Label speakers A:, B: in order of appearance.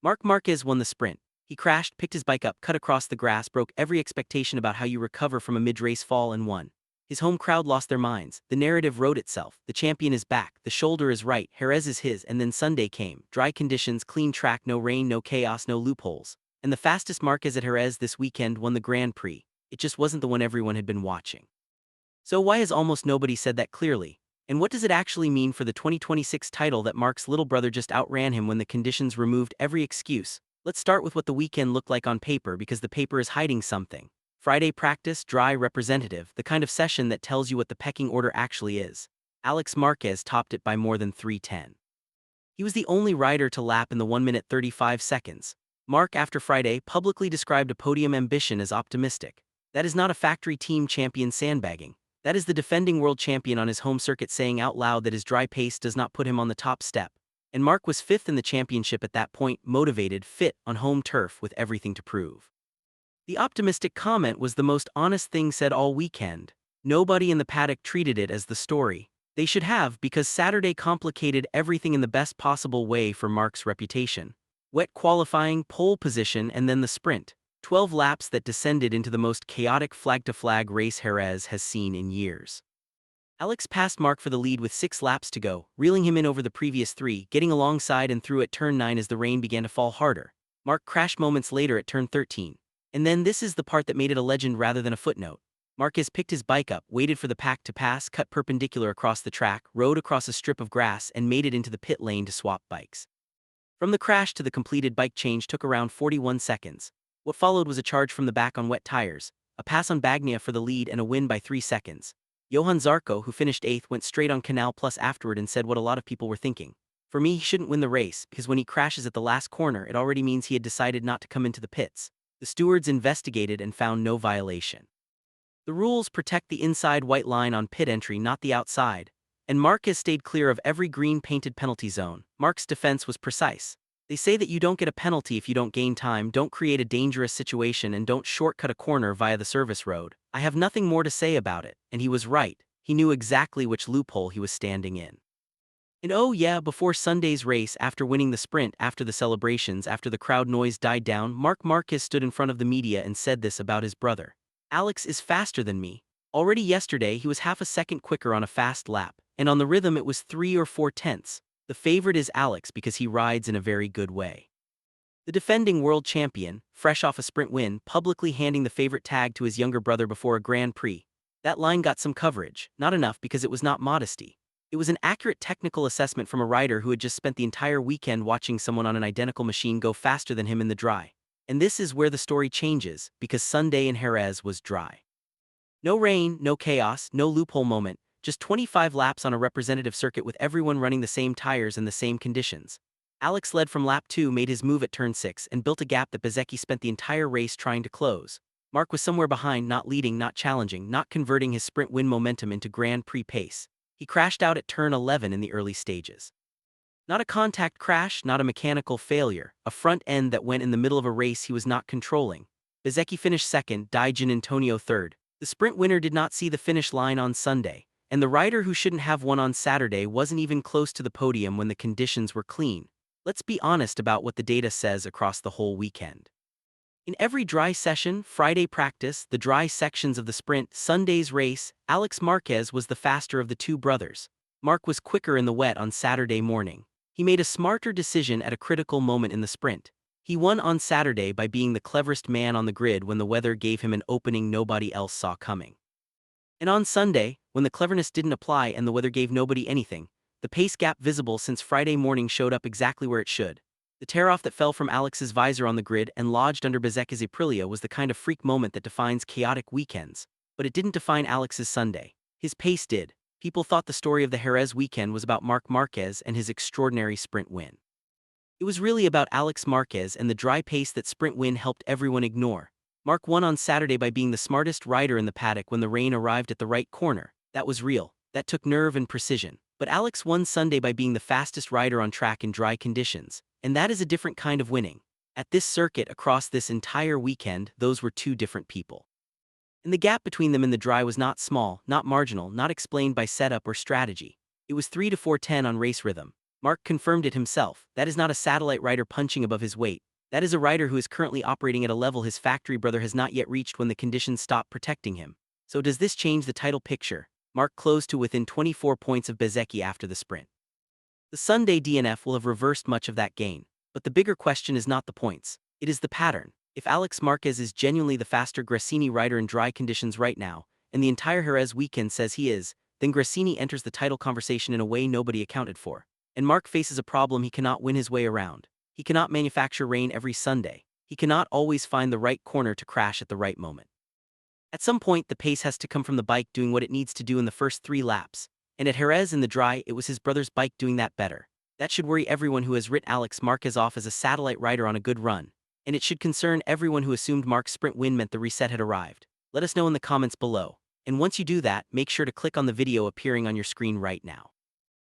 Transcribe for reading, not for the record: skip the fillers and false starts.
A: Marc Marquez won the sprint. He crashed, picked his bike up, cut across the grass, broke every expectation about how you recover from a mid-race fall and won. His home crowd lost their minds. The narrative wrote itself. The champion is back, the shoulder is right, Jerez is his, and then Sunday came. Dry conditions, clean track, no rain, no chaos, no loopholes. And the fastest Marquez at Jerez this weekend won the Grand Prix. It just wasn't the one everyone had been watching. So why has almost nobody said that clearly? And what does it actually mean for the 2026 title that Marc's little brother just outran him when the conditions removed every excuse? Let's start with what the weekend looked like on paper, because the paper is hiding something. Friday practice, dry, representative, the kind of session that tells you what the pecking order actually is. Alex Marquez topped it by more than 3:10. He was the only rider to lap in the 1 minute 35 seconds. Marc, after Friday, publicly described a podium ambition as optimistic. That is not a factory team champion sandbagging. That is the defending world champion on his home circuit saying out loud that his dry pace does not put him on the top step. And Marc was fifth in the championship at that point, motivated, fit, on home turf with everything to prove. The optimistic comment was the most honest thing said all weekend. Nobody in the paddock treated it as the story they should have, because Saturday complicated everything in the best possible way for Marc's reputation. Wet qualifying, pole position, and then the sprint. 12 laps that descended into the most chaotic flag-to-flag race Jerez has seen in years. Alex passed Marc for the lead with 6 laps to go, reeling him in over the previous 3, getting alongside and through at turn 9 as the rain began to fall harder. Marc crashed moments later at turn 13. And then this is the part that made it a legend rather than a footnote. Marquez picked his bike up, waited for the pack to pass, cut perpendicular across the track, rode across a strip of grass, and made it into the pit lane to swap bikes. From the crash to the completed bike change took around 41 seconds. What followed was a charge from the back on wet tires, a pass on Bagnaia for the lead, and a win by 3 seconds. Johan Zarco, who finished 8th, went straight on Canal Plus afterward and said what a lot of people were thinking. For me, he shouldn't win the race, because when he crashes at the last corner, it already means he had decided not to come into the pits. The stewards investigated and found no violation. The rules protect the inside white line on pit entry, not the outside. And Marquez stayed clear of every green-painted penalty zone. Marc's defense was precise. They say that you don't get a penalty if you don't gain time, don't create a dangerous situation, and don't shortcut a corner via the service road. I have nothing more to say about it, and he was right. He knew exactly which loophole he was standing in. And oh yeah, before Sunday's race, after winning the sprint, after the celebrations, after the crowd noise died down, Marc Marquez stood in front of the media and said this about his brother. Alex is faster than me. Already yesterday he was half a second quicker on a fast lap, and on the rhythm it was 3 or 4 tenths. The favorite is Alex because he rides in a very good way. The defending world champion, fresh off a sprint win, publicly handing the favorite tag to his younger brother before a Grand Prix. That line got some coverage, not enough because it was not modesty. It was an accurate technical assessment from a rider who had just spent the entire weekend watching someone on an identical machine go faster than him in the dry. And this is where the story changes, because Sunday in Jerez was dry. No rain, no chaos, no loophole moment, just 25 laps on a representative circuit with everyone running the same tires and the same conditions. Alex led from lap 2, made his move at turn 6, and built a gap that Bezzecchi spent the entire race trying to close. Marc was somewhere behind, not leading, not challenging, not converting his sprint win momentum into Grand Prix pace. He crashed out at turn 11 in the early stages. Not a contact crash, not a mechanical failure, a front end that went in the middle of a race he was not controlling. Bezzecchi finished second, Di Gianantonio third. The sprint winner did not see the finish line on Sunday, and the rider who shouldn't have won on Saturday wasn't even close to the podium when the conditions were clean. Let's be honest about what the data says across the whole weekend. In every dry session, Friday practice, the dry sections of the sprint, Sunday's race, Alex Marquez was the faster of the two brothers. Marc was quicker in the wet on Saturday morning. He made a smarter decision at a critical moment in the sprint. He won on Saturday by being the cleverest man on the grid when the weather gave him an opening nobody else saw coming. And on Sunday, when the cleverness didn't apply and the weather gave nobody anything, the pace gap visible since Friday morning showed up exactly where it should. The tear-off that fell from Alex's visor on the grid and lodged under Bezzecchi's Aprilia was the kind of freak moment that defines chaotic weekends. But it didn't define Alex's Sunday. His pace did. People thought the story of the Jerez weekend was about Marc Marquez and his extraordinary sprint win. It was really about Alex Marquez and the dry pace that sprint win helped everyone ignore. Marc won on Saturday by being the smartest rider in the paddock when the rain arrived at the right corner. That was real. That took nerve and precision. But Alex won Sunday by being the fastest rider on track in dry conditions. And that is a different kind of winning. At this circuit across this entire weekend, those were two different people. And the gap between them in the dry was not small, not marginal, not explained by setup or strategy. It was 3 to 4:10 on race rhythm. Marc confirmed it himself. That is not a satellite rider punching above his weight. That is a rider who is currently operating at a level his factory brother has not yet reached when the conditions stop protecting him. So does this change the title picture? Marc closed to within 24 points of Bezzecchi after the sprint. The Sunday DNF will have reversed much of that gain. But the bigger question is not the points. It is the pattern. If Alex Marquez is genuinely the faster Gresini rider in dry conditions right now, and the entire Jerez weekend says he is, then Gresini enters the title conversation in a way nobody accounted for. And Marc faces a problem he cannot win his way around. He cannot manufacture rain every Sunday. He cannot always find the right corner to crash at the right moment. At some point, the pace has to come from the bike doing what it needs to do in the first 3 laps. And at Jerez in the dry, it was his brother's bike doing that better. That should worry everyone who has writ Alex Marquez off as a satellite rider on a good run. And it should concern everyone who assumed Marc's sprint win meant the reset had arrived. Let us know in the comments below. And once you do that, make sure to click on the video appearing on your screen right now.